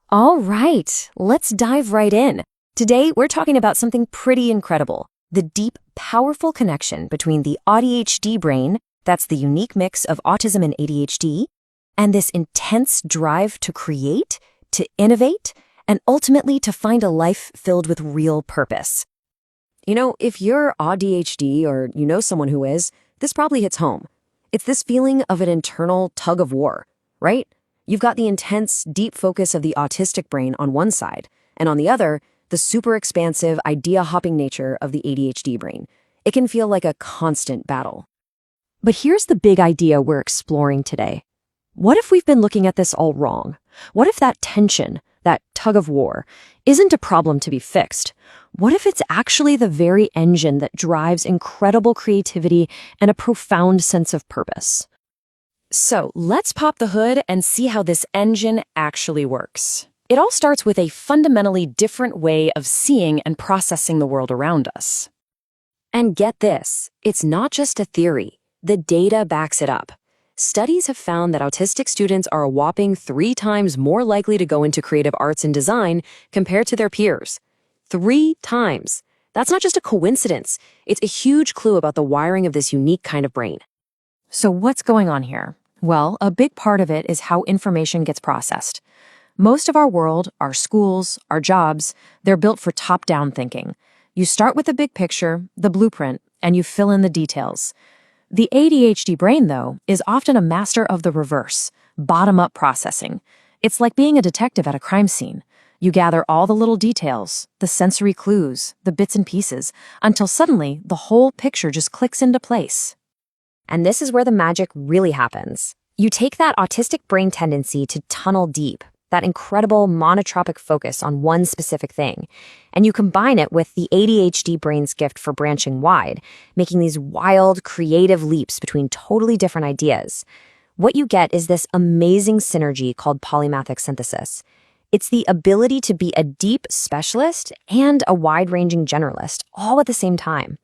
All right, let's dive right in. Today, we're talking about something pretty incredible, the deep, powerful connection between the AuDHD brain, that's the unique mix of autism and ADHD, and this intense drive to create, to innovate, and ultimately to find a life filled with real purpose. If you're AuDHD or you know someone who is, this probably hits home. It's this feeling of an internal tug of war, right? You've got the intense, deep focus of the autistic brain on one side, and on the other, the super expansive, idea-hopping nature of the ADHD brain. It can feel like a constant battle. But here's the big idea we're exploring today. What if we've been looking at this all wrong? What if that tension, that tug of war, isn't a problem to be fixed? What if it's actually the very engine that drives incredible creativity and a profound sense of purpose? So let's pop the hood and see how this engine actually works. It all starts with a fundamentally different way of seeing and processing the world around us. And get this, it's not just a theory. The data backs it up. Studies have found that autistic students are a whopping 3 times more likely to go into creative arts and design compared to their peers. 3 times. That's not just a coincidence. It's a huge clue about the wiring of this unique kind of brain. So what's going on here? Well, a big part of it is how information gets processed. Most of our world, our schools, our jobs, they're built for top-down thinking. You start with the big picture, the blueprint, and you fill in the details. The ADHD brain, though, is often a master of the reverse, bottom-up processing. It's like being a detective at a crime scene. You gather all the little details, the sensory clues, the bits and pieces, until suddenly the whole picture just clicks into place. And this is where the magic really happens. You take that autistic brain tendency to tunnel deep, that incredible monotropic focus on one specific thing, and you combine it with the ADHD brain's gift for branching wide, making these wild, creative leaps between totally different ideas. What you get is this amazing synergy called polymathic synthesis. It's the ability to be a deep specialist and a wide-ranging generalist, all at the same time.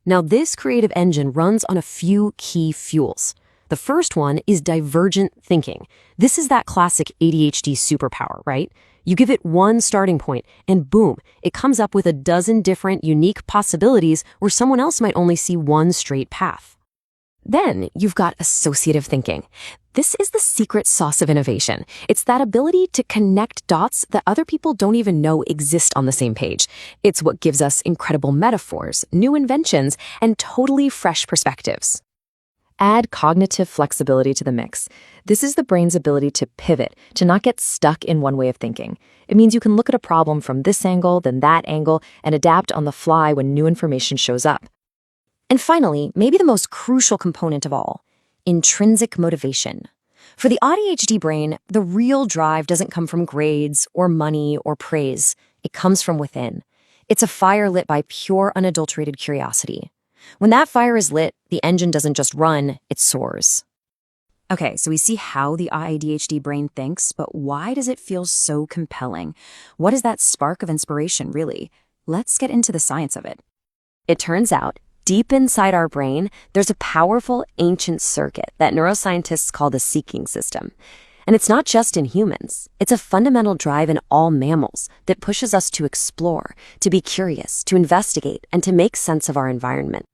Now, this creative engine runs on a few key fuels. The first one is divergent thinking. This is that classic ADHD superpower, right? You give it one starting point, and boom, it comes up with a dozen different unique possibilities where someone else might only see one straight path. Then you've got associative thinking. This is the secret sauce of innovation. It's that ability to connect dots that other people don't even know exist on the same page. It's what gives us incredible metaphors, new inventions, and totally fresh perspectives. Add cognitive flexibility to the mix. This is the brain's ability to pivot, to not get stuck in one way of thinking. It means you can look at a problem from this angle, then that angle, and adapt on the fly when new information shows up. And finally, maybe the most crucial component of all, intrinsic motivation. For the AuDHD brain, the real drive doesn't come from grades or money or praise. It comes from within. It's a fire lit by pure, unadulterated curiosity. When that fire is lit, the engine doesn't just run, it soars. Okay, so we see how the AuDHD brain thinks, but why does it feel so compelling? What is that spark of inspiration, really? Let's get into the science of it. It turns out, deep inside our brain, there's a powerful ancient circuit that neuroscientists call the seeking system. And it's not just in humans. It's a fundamental drive in all mammals that pushes us to explore, to be curious, to investigate, and to make sense of our environment.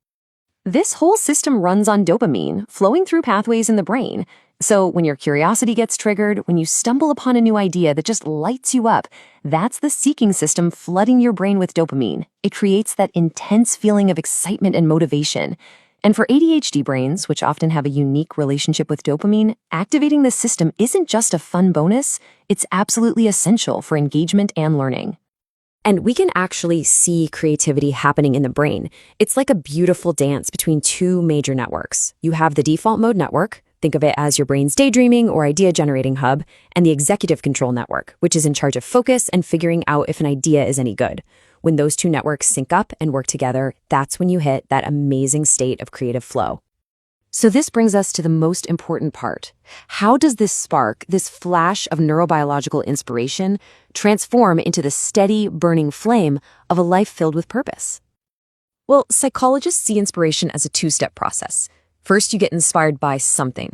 This whole system runs on dopamine, flowing through pathways in the brain. So when your curiosity gets triggered, when you stumble upon a new idea that just lights you up, that's the seeking system flooding your brain with dopamine. It creates that intense feeling of excitement and motivation. And for ADHD brains, which often have a unique relationship with dopamine, activating this system isn't just a fun bonus, it's absolutely essential for engagement and learning. And we can actually see creativity happening in the brain. It's like a beautiful dance between 2 major networks. You have the default mode network, think of it as your brain's daydreaming or idea-generating hub, and the executive control network, which is in charge of focus and figuring out if an idea is any good. When those 2 networks sync up and work together, that's when you hit that amazing state of creative flow. So this brings us to the most important part. How does this spark, this flash of neurobiological inspiration, transform into the steady, burning flame of a life filled with purpose? Well, psychologists see inspiration as a 2-step process. First, you get inspired by something.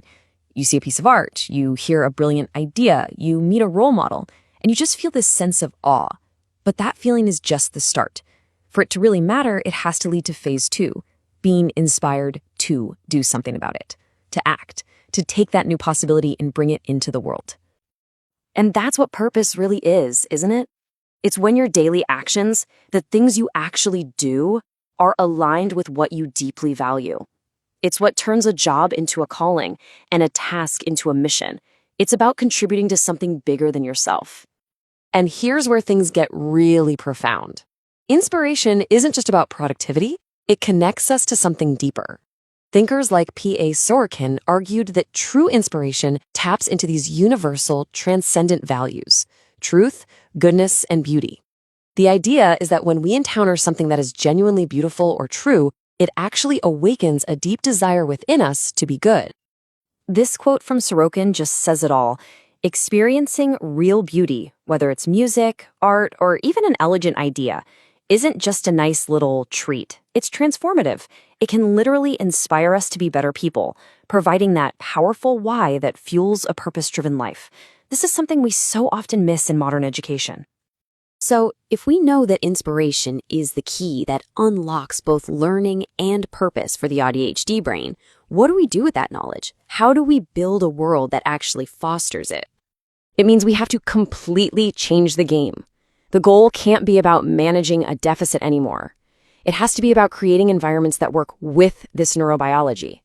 You see a piece of art, you hear a brilliant idea, you meet a role model, and you just feel this sense of awe. But that feeling is just the start. For it to really matter, it has to lead to phase 2, being inspired to do something about it, to act, to take that new possibility and bring it into the world. And that's what purpose really is, isn't it? It's when your daily actions, the things you actually do, are aligned with what you deeply value. It's what turns a job into a calling and a task into a mission. It's about contributing to something bigger than yourself. And here's where things get really profound. Inspiration isn't just about productivity, it connects us to something deeper. Thinkers like P.A. Sorokin argued that true inspiration taps into these universal, transcendent values: truth, goodness, and beauty. The idea is that when we encounter something that is genuinely beautiful or true, it actually awakens a deep desire within us to be good. This quote from Sorokin just says it all. Experiencing real beauty, whether it's music, art, or even an elegant idea, isn't just a nice little treat. It's transformative. It can literally inspire us to be better people, providing that powerful why that fuels a purpose-driven life. This is something we so often miss in modern education. So, if we know that inspiration is the key that unlocks both learning and purpose for the AuDHD brain, what do we do with that knowledge? How do we build a world that actually fosters it? It means we have to completely change the game. The goal can't be about managing a deficit anymore. It has to be about creating environments that work with this neurobiology.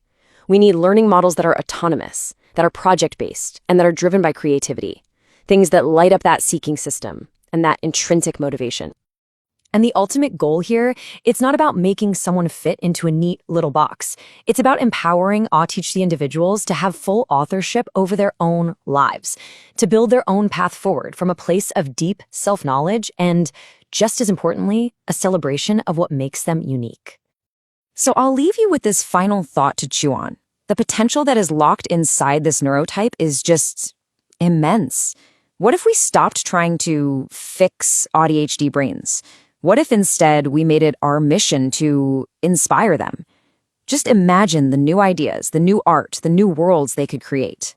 We need learning models that are autonomous, that are project-based, and that are driven by creativity. Things that light up that seeking system and that intrinsic motivation. And the ultimate goal here, it's not about making someone fit into a neat little box. It's about empowering AuDHD individuals to have full authorship over their own lives, to build their own path forward from a place of deep self-knowledge and, just as importantly, a celebration of what makes them unique. So I'll leave you with this final thought to chew on. The potential that is locked inside this neurotype is just immense. What if we stopped trying to fix AuDHD brains? What if instead we made it our mission to inspire them? Just imagine the new ideas, the new art, the new worlds they could create.